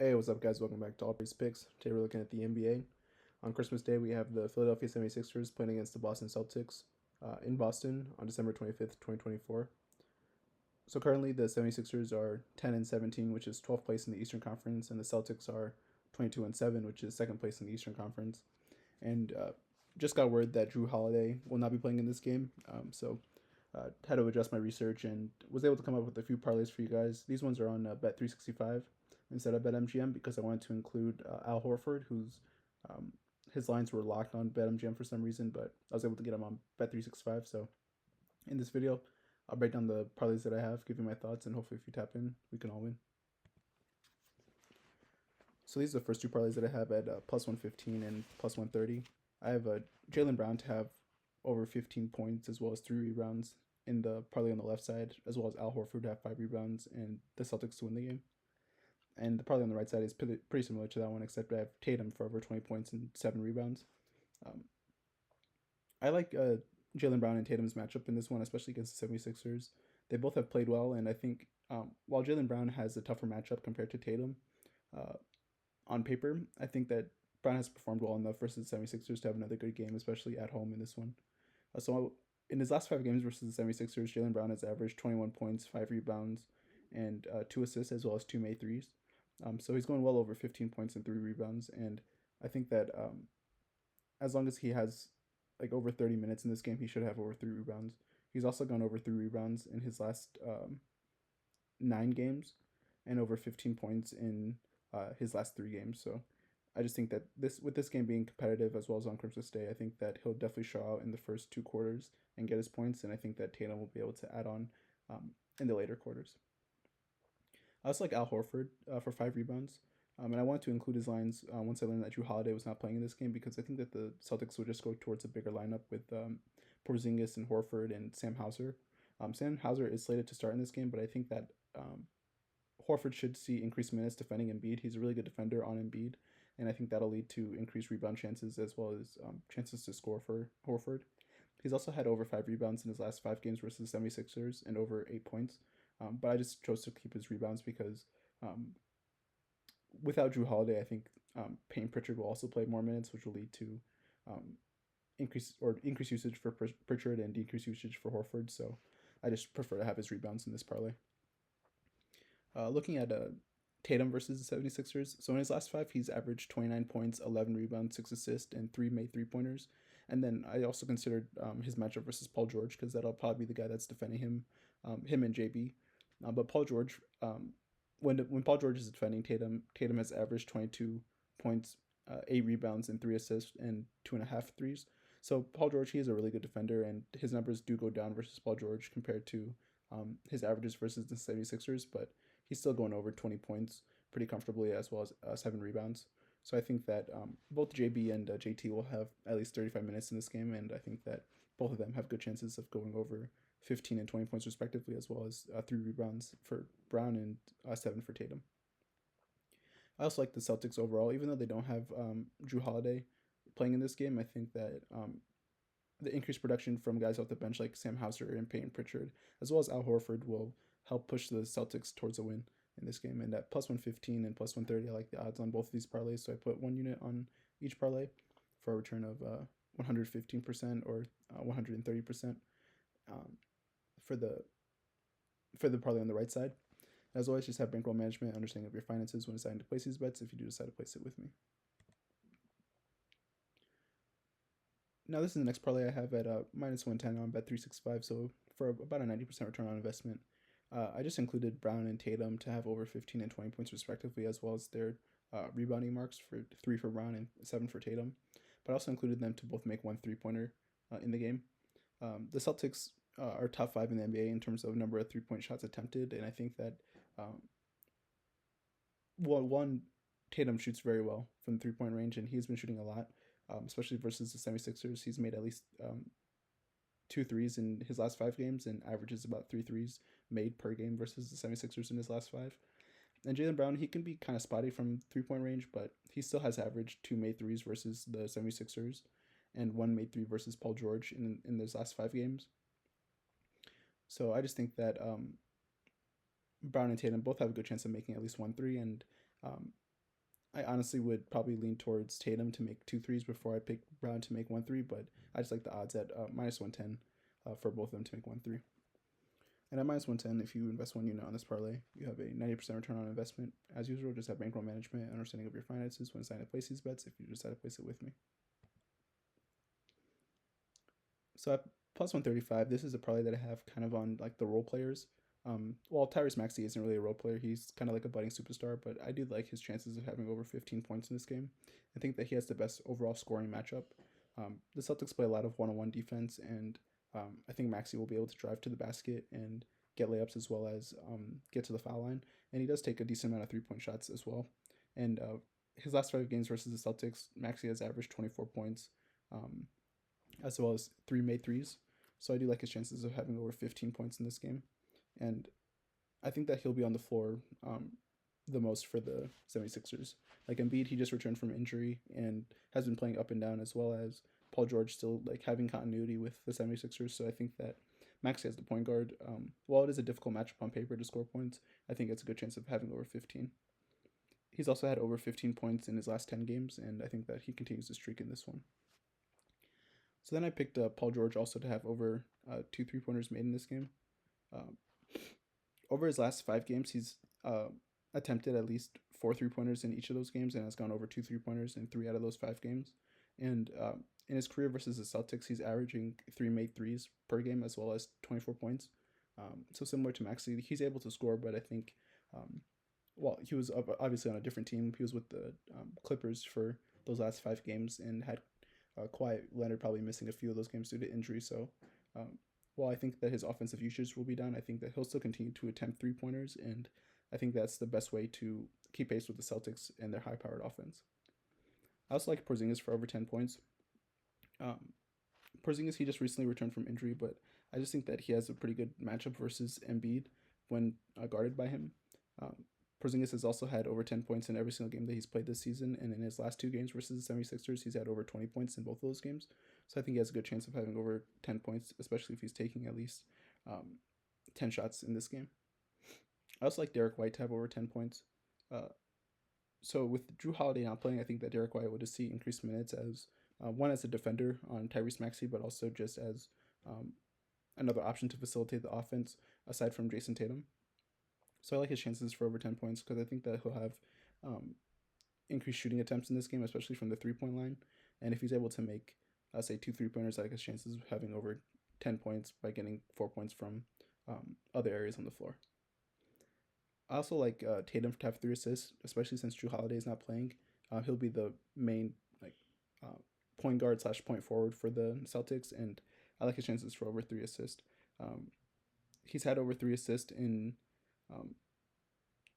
Hey, what's up, guys? Welcome back to All Praise Picks. Today we're looking at the NBA. On Christmas Day, we have the Philadelphia 76ers playing against the Boston Celtics in Boston on December 25th, 2024. So currently, the 76ers are 10 and 17, which is 12th place in the Eastern Conference, and the Celtics are 22 and 7, which is second place in the Eastern Conference. And just got word that Drew Holiday will not be playing in this game. Had to adjust my research and was able to come up with a few parlays for you guys. These ones are on Bet365 instead of BetMGM because I wanted to include Al Horford, who's um, his lines were locked on BetMGM for some reason, but I was able to get him on Bet365. So in this video, I'll break down the parlays that I have, give you my thoughts, and hopefully if you tap in, we can all win. So these are the first two parlays that I have at plus 115 and plus 130. I have Jaylen Brown to have over 15 points as well as 3 rebounds in the parlay on the left side, as well as Al Horford to have 5 rebounds and the Celtics to win the game. And the parlay on the right side is pretty similar to that one, except I have Tatum for over 20 points and 7 rebounds. Um, I like Jaylen Brown and Tatum's matchup in this one, especially against the 76ers. They both have played well, and I think while Jaylen Brown has a tougher matchup compared to Tatum uh, on paper, I think that Brown has performed well enough versus the 76ers to have another good game, especially at home in this one. So in his last 5 games versus the 76ers, Jaylen Brown has averaged 21 points, 5 rebounds, and 2 assists, as well as 2 made threes. So he's going well over 15 points and 3 rebounds. And I think that as long as he has like over 30 minutes in this game, he should have over 3 rebounds. He's also gone over 3 rebounds in his last 9 games and over 15 points in his last 3 games. So I just think that this game being competitive as well as on Christmas Day, I think that he'll definitely show out in the first 2 quarters and get his points, and I think that Tatum will be able to add on in the later quarters. I also like Al Horford for 5 rebounds, and I wanted to include his lines once I learned that Drew Holiday was not playing in this game because I think that the Celtics will just go towards a bigger lineup with Porzingis and Horford and Sam Hauser. Sam Hauser is slated to start in this game, but I think that Horford should see increased minutes defending Embiid. He's a really good defender on Embiid, and I think that'll lead to increased rebound chances as well as chances to score for Horford. He's also had over 5 rebounds in his last 5 games versus the 76ers and over 8 points. But I just chose to keep his rebounds because without Drew Holiday, I think Payne Pritchard will also play more minutes, which will lead to increase usage for Pritchard and decrease usage for Horford. So I just prefer to have his rebounds in this parlay. Looking at Tatum versus the 76ers. So in his last 5, he's averaged 29 points, 11 rebounds, 6 assists, and 3 made 3-pointers. And then I also considered his matchup versus Paul George because that'll probably be the guy that's defending him, him and JB. But Paul George, when Paul George is defending Tatum, Tatum has averaged 22 points, 8 rebounds, and 3 assists, and 2.5 threes. So Paul George, he is a really good defender, and his numbers do go down versus Paul George compared to his averages versus the 76ers, but he's still going over 20 points pretty comfortably as well as 7 rebounds. So I think that both JB and JT will have at least 35 minutes in this game, and I think that both of them have good chances of going over 15 and 20 points respectively, as well as 3 rebounds for Brown and 7 for Tatum. I also like the Celtics overall, even though they don't have Drew Holiday playing in this game. I think that the increased production from guys off the bench like Sam Hauser and Payton Pritchard, as well as Al Horford, will help push the Celtics towards a win in this game. And at plus 115 and plus 130, I like the odds on both of these parlays. So I put 1 unit on each parlay for a return of 115% or 130% for the parlay on the right side. As always, just have bankroll management, understanding of your finances when deciding to place these bets if you do decide to place it with me. Now this is the next parlay I have at minus 110 on Bet365, so for about a 90% return on investment. I just included Brown and Tatum to have over 15 and 20 points respectively, as well as their rebounding marks for 3 for Brown and 7 for Tatum. But I also included them to both make 1 3-pointer in the game. The Celtics are top 5 in the NBA in terms of number of 3-point shots attempted, and I think that one, Tatum shoots very well from the 3-point range, and he's been shooting a lot, especially versus the 76ers. He's made at least 2 threes in his last 5 games and averages about 3 threes made per game versus the 76ers in his last 5. And Jaylen Brown, he can be kind of spotty from 3-point range, but he still has averaged 2 made threes versus the 76ers and 1 made 3 versus Paul George in those last 5 games. So I just think that Brown and Tatum both have a good chance of making at least 1 3, and I honestly would probably lean towards Tatum to make two threes before I pick Brown to make 1 3, but I just like the odds at -110 for both of them to make 1 3. And at -110, if you invest 1 unit on this parlay, you have a 90% return on investment. As usual, just have bankroll management and understanding of your finances when deciding to place these bets if you decide to place it with me. So at +135, this is a parlay that I have kind of on like the role players. Well, Tyrese Maxey isn't really a role player. He's kind of like a budding superstar, but I do like his chances of having over 15 points in this game. I think that he has the best overall scoring matchup. The Celtics play a lot of one-on-one defense, and I think Maxey will be able to drive to the basket and get layups as well as get to the foul line. And he does take a decent amount of three-point shots as well. And his last 5 games versus the Celtics, Maxey has averaged 24 points, as well as 3 made threes. So I do like his chances of having over 15 points in this game. And I think that he'll be on the floor the most for the 76ers. Like Embiid, he just returned from injury and has been playing up and down, as well as Paul George still like having continuity with the 76ers. So I think that Maxey as the point guard, while it is a difficult matchup on paper to score points, I think it's a good chance of having over 15. He's also had over 15 points in his last 10 games, and I think that he continues to streak in this one. So then I picked Paul George also to have over 2 3-pointers made in this game. Over his last 5 games, he's attempted at least 4 3-pointers in each of those games and has gone over 2 3-pointers in 3 out of those 5 games. And in his career versus the Celtics, he's averaging 3 made threes per game as well as 24 points. So similar to Maxey, he's able to score, but I think, well, he was obviously on a different team. He was with the Clippers for those last 5 games and had Kawhi Leonard probably missing a few of those games due to injury. So while I think that his offensive usage will be down, I think that he'll still continue to attempt 3-pointers, and I think that's the best way to keep pace with the Celtics and their high-powered offense. I also like Porzingis for over 10 points. Porzingis, he just recently returned from injury, but I just think that he has a pretty good matchup versus Embiid when guarded by him. Porzingis has also had over 10 points in every single game that he's played this season, and in his last 2 games versus the 76ers, he's had over 20 points in both of those games. So I think he has a good chance of having over 10 points, especially if he's taking at least 10 shots in this game. I also like Derek White to have over 10 points. So with Jrue Holiday not playing, I think that Derek White will just see increased minutes as one as a defender on Tyrese Maxey, but also just as another option to facilitate the offense aside from Jason Tatum. So I like his chances for over 10 points because I think that he'll have increased shooting attempts in this game, especially from the 3-point line. And if he's able to make, say, 2 3-pointers, I like his chances of having over 10 points by getting 4 points from other areas on the floor. I also like Tatum to have 3 assists, especially since Jrue Holiday is not playing. He'll be the main point guard / point forward for the Celtics, and I like his chances for over 3 assists. He's had over 3 assists in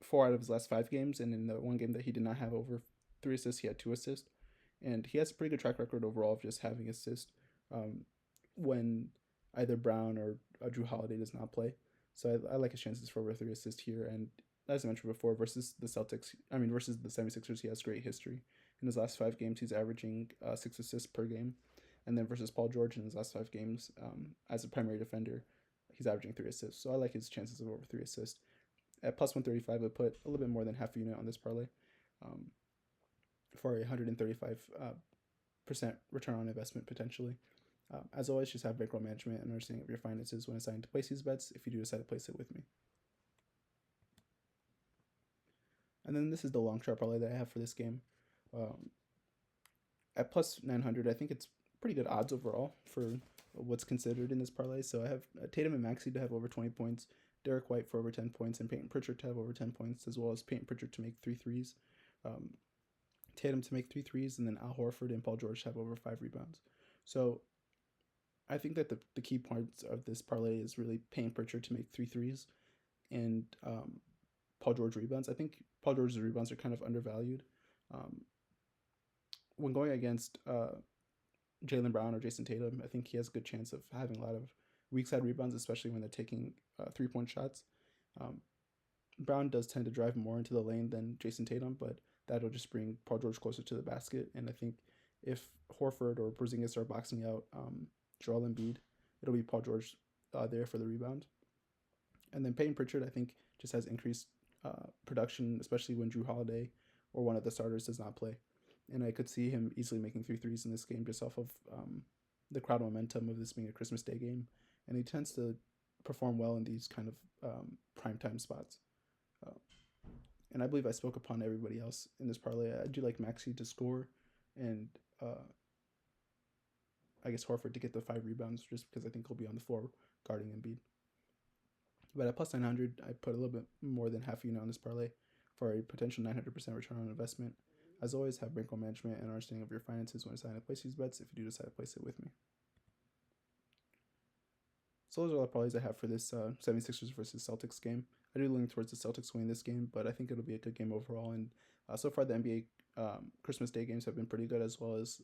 4 out of his last 5 games, and in the 1 game that he did not have over 3 assists, he had 2 assists. And he has a pretty good track record overall of just having assists when either Brown or Jrue Holiday does not play. So I like his chances for over 3 assists here. And as I mentioned before, versus the 76ers, he has great history. In his last 5 games, he's averaging 6 assists per game. And then versus Paul George in his last 5 games, as a primary defender, he's averaging 3 assists. So I like his chances of over 3 assists. At +135, I put a little bit more than half a unit on this parlay for a 135% return on investment potentially. As always, just have bankroll management and understanding of your finances when deciding to place these bets if you do decide to place it with me. And then this is the long shot parlay that I have for this game. At +900, I think it's pretty good odds overall for what's considered in this parlay. So I have Tatum and Maxey to have over 20 points, Derek White for over 10 points, and Peyton Pritchard to have over 10 points, as well as Peyton Pritchard to make 3 threes, Tatum to make 3 threes, and then Al Horford and Paul George to have over 5 rebounds. So I think that the key parts of this parlay is really Peyton Pritchard to make 3 threes and Paul George rebounds. I think Paul George's rebounds are kind of undervalued. When going against Jaylen Brown or Jason Tatum, I think he has a good chance of having a lot of weak side rebounds, especially when they're taking 3-point shots. Brown does tend to drive more into the lane than Jason Tatum, but that'll just bring Paul George closer to the basket. And I think if Horford or Porzingis are boxing out Joel Embiid, it'll be Paul George there for the rebound. And then Peyton Pritchard, I think, just has increased production, especially when Jrue Holiday or one of the starters does not play. And I could see him easily making 3 threes in this game just off of the crowd momentum of this being a Christmas Day game. And he tends to perform well in these kind of primetime spots. And I believe I spoke upon everybody else in this parlay. I do like Maxey to score, and I guess Horford to get the 5 rebounds, just because I think he'll be on the floor guarding Embiid. But at plus 900, I put a little bit more than half unit on this parlay for a potential 900% return on investment. As always, have bankroll management and understanding of your finances when deciding to place these bets if you do decide to place it with me. So those are all the parlays I have for this 76ers versus Celtics game. I do lean towards the Celtics winning this game, but I think it'll be a good game overall. And so far, the NBA Christmas Day games have been pretty good, as well as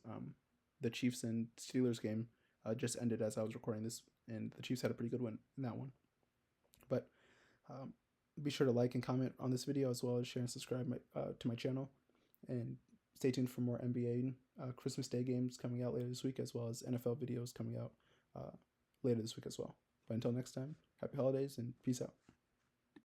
the Chiefs and Steelers game just ended as I was recording this, and the Chiefs had a pretty good win in that one. But be sure to like and comment on this video, as well as share and subscribe to my channel. And stay tuned for more NBA Christmas Day games coming out later this week, as well as NFL videos coming out later this week as well. But until next time, happy holidays and peace out.